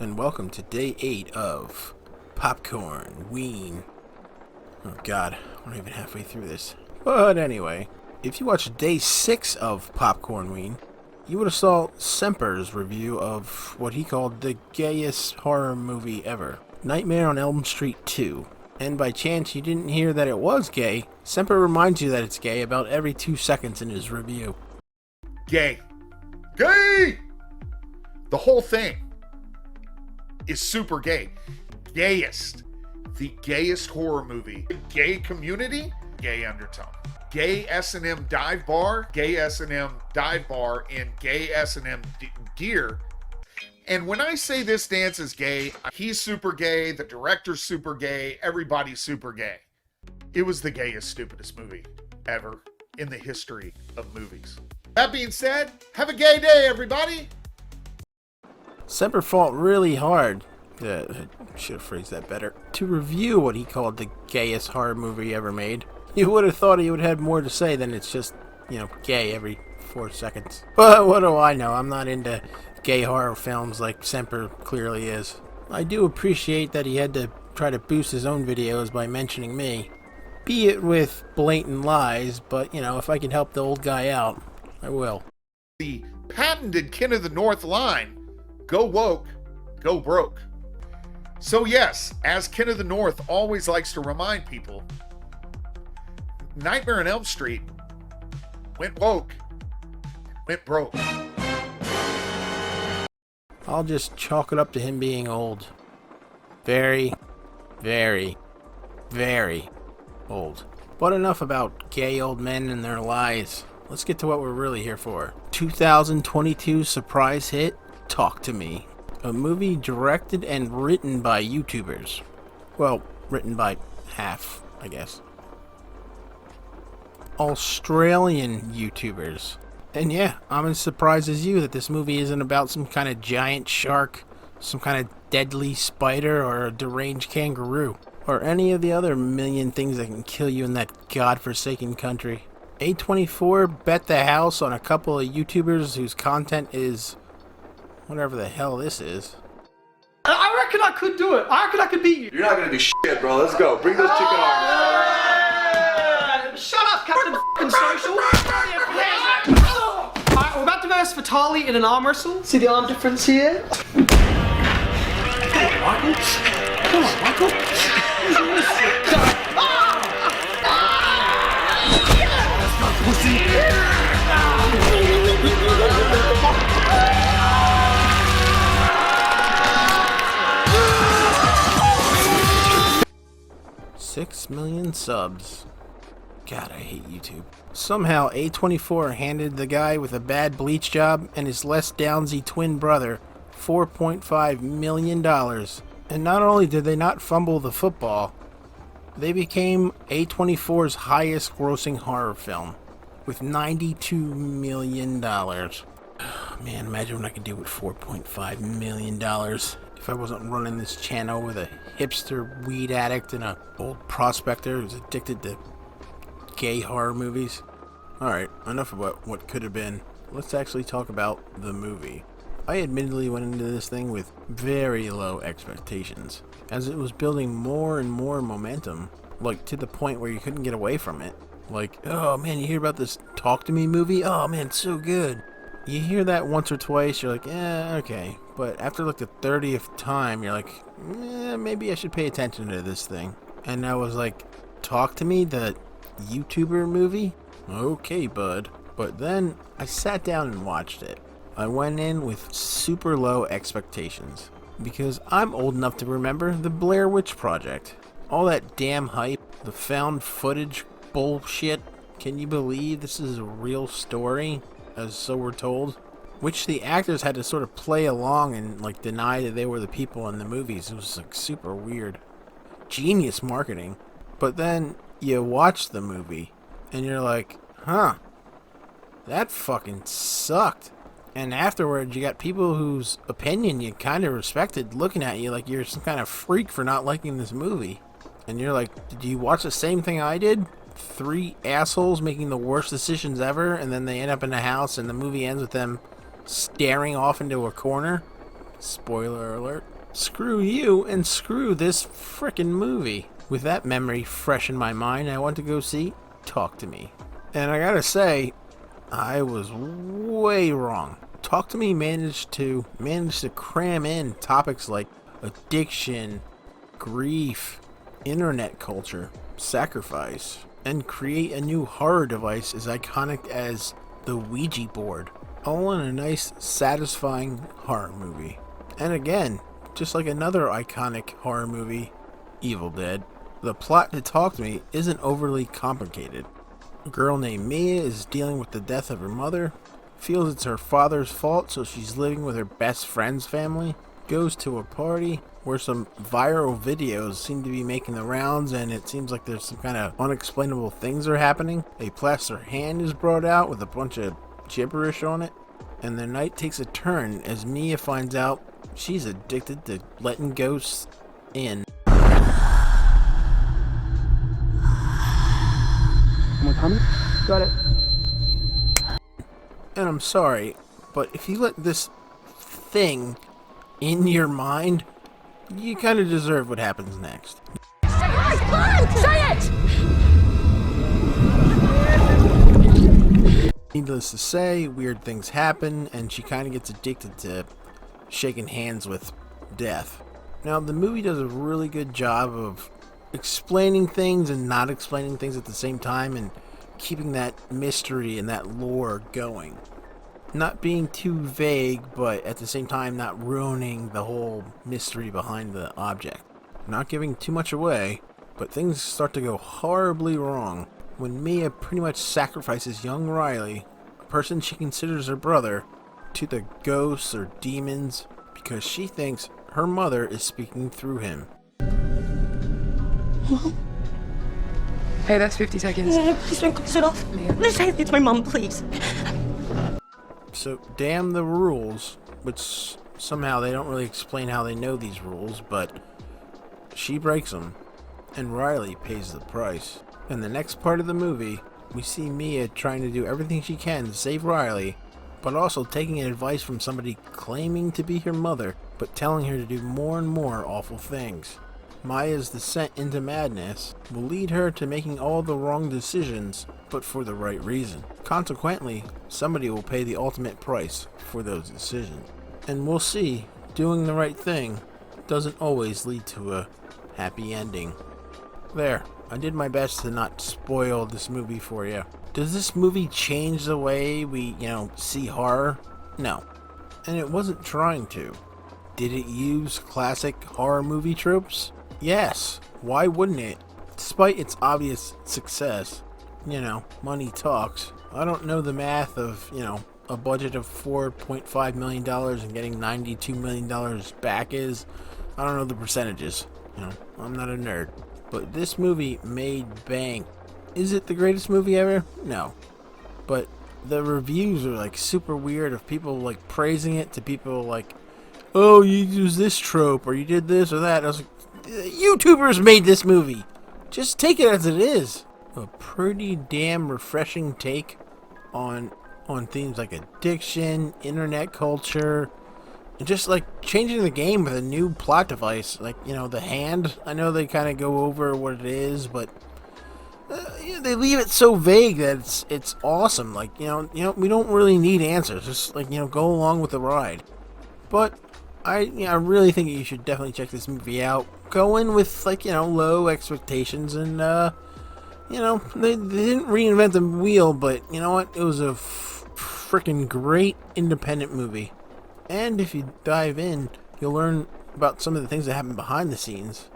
and welcome to day 8 of Popcornween. Oh god, we're not even halfway through this. But anyway, if you watched day 6 of Popcornween, you would have saw Semper's review of what he called the gayest horror movie ever, Nightmare on Elm Street 2. And by chance you didn't hear that it was gay, Semper reminds you that it's gay about every 2 seconds in his review. Gay. Gay! The whole thing is super gay. Gayest. The gayest horror movie. Gay community, gay undertone. Gay S&M dive bar, gay S&M dive bar in gay S&M gear. And when I say this dance is gay, he's super gay, the director's super gay, everybody's super gay. It was the gayest, stupidest movie ever in the history of movies. That being said, have a gay day, everybody! Semper fought really hard, I should have phrased that better, to review what he called the gayest horror movie ever made. You would have thought he would have had more to say than it's just, gay every 4 seconds. But what do I know? I'm not into gay horror films like Semper clearly is. I do appreciate that he had to try to boost his own videos by mentioning me. Be it with blatant lies, but, if I can help the old guy out, I will. The patented Kin of the North line, go woke, go broke. So yes, as Kin of the North always likes to remind people, Nightmare on Elm Street went woke, went broke. I'll just chalk it up to him being old. Very, very, very old. But enough about gay old men and their lies. Let's get to what we're really here for. 2022 surprise hit, Talk to Me. A movie directed and written by YouTubers. Well, written by half, I guess. Australian YouTubers. And yeah, I'm as surprised as you that this movie isn't about some kind of giant shark, some kind of deadly spider, or a deranged kangaroo, or any of the other million things that can kill you in that godforsaken country. A24 bet the house on a couple of YouTubers whose content is whatever the hell this is. I reckon I could do it. I reckon I could beat you. You're not gonna do shit, bro. Let's go. Bring those chicken arms. Shut up, Captain f***ing Social. Alright, we're about to verse Vitali in an arm wrestle. See the arm difference here? Come on, Michael. Come on, Michael. 6 million subs. God, I hate YouTube. Somehow, A24 handed the guy with a bad bleach job and his less downsy twin brother $4.5 million. And not only did they not fumble the football, they became A24's highest grossing horror film with $92 million. Man, imagine what I could do with $4.5 million if I wasn't running this channel with a hipster weed addict and a old prospector who's addicted to gay horror movies. Alright, enough about what could have been. Let's actually talk about the movie. I admittedly went into this thing with very low expectations, as it was building more and more momentum, like to the point where you couldn't get away from it. Like, oh man, you hear about this Talk to Me movie? Oh man, it's so good. You hear that once or twice, you're like, okay. But after like the 30th time, you're like, maybe I should pay attention to this thing. And I was like, Talk to Me, the YouTuber movie? Okay, bud. But then I sat down and watched it. I went in with super low expectations, because I'm old enough to remember the Blair Witch Project. All that damn hype, the found footage bullshit. Can you believe this is a real story, as so we're told? Which the actors had to sort of play along and like deny that they were the people in the movies. It was like super weird. Genius marketing. But then you watch the movie and you're like, huh, that fucking sucked. And afterwards, you got people whose opinion you kind of respected looking at you like you're some kind of freak for not liking this movie. And you're like, did you watch the same thing I did? 3 assholes making the worst decisions ever, and then they end up in a house and the movie ends with them staring off into a corner? Spoiler alert. Screw you and screw this frickin' movie. With that memory fresh in my mind, I went to go see Talk to Me. And I gotta say, I was way wrong. Talk to Me managed to cram in topics like addiction, grief, internet culture, sacrifice, and create a new horror device as iconic as the Ouija board. All in a nice, satisfying horror movie. And again, just like another iconic horror movie, Evil Dead, the plot to Talk to Me isn't overly complicated. A girl named Mia is dealing with the death of her mother, feels it's her father's fault, so she's living with her best friend's family, goes to a party where some viral videos seem to be making the rounds, and it seems like there's some kind of unexplainable things are happening. A plaster hand is brought out with a bunch of gibberish on it, and the night takes a turn as Mia finds out she's addicted to letting ghosts in. Someone coming? Got it. And I'm sorry, but if you let this thing in your mind, you kind of deserve what happens next. Say it! Needless to say, weird things happen, and she kind of gets addicted to shaking hands with death. Now, the movie does a really good job of explaining things and not explaining things at the same time, and keeping that mystery and that lore going. Not being too vague, but at the same time not ruining the whole mystery behind the object. Not giving too much away, but things start to go horribly wrong when Mia pretty much sacrifices young Riley, a person she considers her brother, to the ghosts or demons because she thinks her mother is speaking through him. Hey, that's 50 seconds. Please don't close it off. Let's say it's my mum, please. So, damn the rules, which somehow they don't really explain how they know these rules, but she breaks them, and Riley pays the price. In the next part of the movie, we see Mia trying to do everything she can to save Riley, but also taking advice from somebody claiming to be her mother, but telling her to do more and more awful things. Maya's descent into madness will lead her to making all the wrong decisions, but for the right reason. Consequently, somebody will pay the ultimate price for those decisions. And we'll see, doing the right thing doesn't always lead to a happy ending. There, I did my best to not spoil this movie for you. Does this movie change the way we, see horror? No. And it wasn't trying to. Did it use classic horror movie tropes? Yes, why wouldn't it? Despite its obvious success, money talks. I don't know the math of, a budget of $4.5 million and getting $92 million back is. I don't know the percentages. I'm not a nerd. But this movie made bank. Is it the greatest movie ever? No. But the reviews are super weird of people praising it to people oh, you used this trope or you did this or that. I was like, YouTubers made this movie. Just take it as it is. A pretty damn refreshing take on themes like addiction, internet culture, and just changing the game with a new plot device. The hand. I know they kind of go over what it is, but they leave it so vague that it's awesome. We don't really need answers. Just go along with the ride. But I really think you should definitely check this movie out. Go in with low expectations, and they didn't reinvent the wheel, but you know what? It was a freaking great independent movie. And if you dive in, you'll learn about some of the things that happen behind the scenes.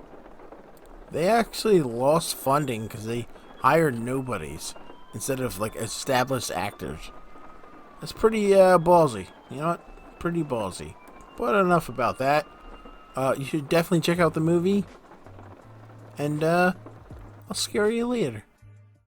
They actually lost funding because they hired nobodies instead of established actors. That's pretty ballsy. You know what? Pretty ballsy. But enough about that. You should definitely check out the movie. And I'll scare you later.